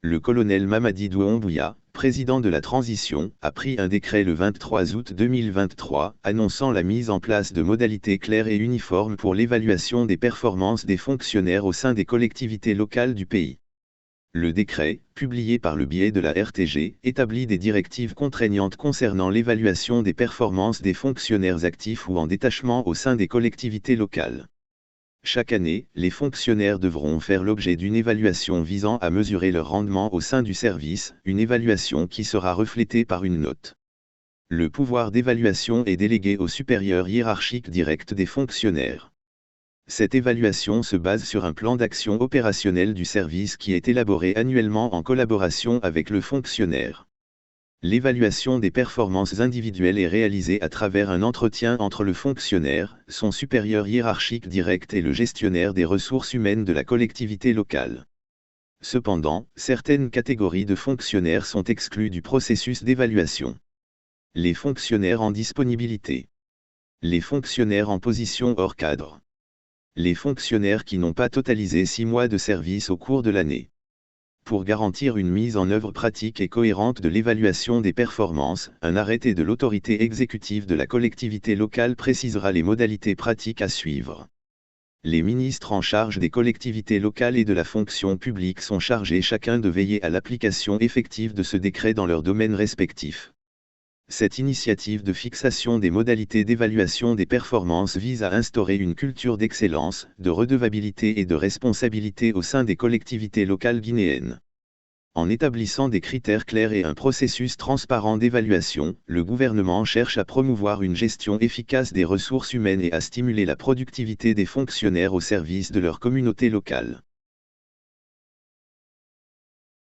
Le colonel Mamadi Doumbouya, président de la transition, a pris un décret le 23 août 2023, annonçant la mise en place de modalités claires et uniformes pour l'évaluation des performances des fonctionnaires au sein des collectivités locales du pays. Le décret, publié par le biais de la RTG, établit des directives contraignantes concernant l'évaluation des performances des fonctionnaires actifs ou en détachement au sein des collectivités locales. Chaque année, les fonctionnaires devront faire l'objet d'une évaluation visant à mesurer leur rendement au sein du service, une évaluation qui sera reflétée par une note. Le pouvoir d'évaluation est délégué au supérieur hiérarchique direct des fonctionnaires. Cette évaluation se base sur un plan d'action opérationnel du service qui est élaboré annuellement en collaboration avec le fonctionnaire. L'évaluation des performances individuelles est réalisée à travers un entretien entre le fonctionnaire, son supérieur hiérarchique direct et le gestionnaire des ressources humaines de la collectivité locale. Cependant, certaines catégories de fonctionnaires sont exclues du processus d'évaluation. Les fonctionnaires en disponibilité. Les fonctionnaires en position hors cadre. Les fonctionnaires qui n'ont pas totalisé 6 mois de service au cours de l'année. Pour garantir une mise en œuvre pratique et cohérente de l'évaluation des performances, un arrêté de l'autorité exécutive de la collectivité locale précisera les modalités pratiques à suivre. Les ministres en charge des collectivités locales et de la fonction publique sont chargés chacun de veiller à l'application effective de ce décret dans leurs domaines respectifs. Cette initiative de fixation des modalités d'évaluation des performances vise à instaurer une culture d'excellence, de redevabilité et de responsabilité au sein des collectivités locales guinéennes. En établissant des critères clairs et un processus transparent d'évaluation, le gouvernement cherche à promouvoir une gestion efficace des ressources humaines et à stimuler la productivité des fonctionnaires au service de leur communauté locale.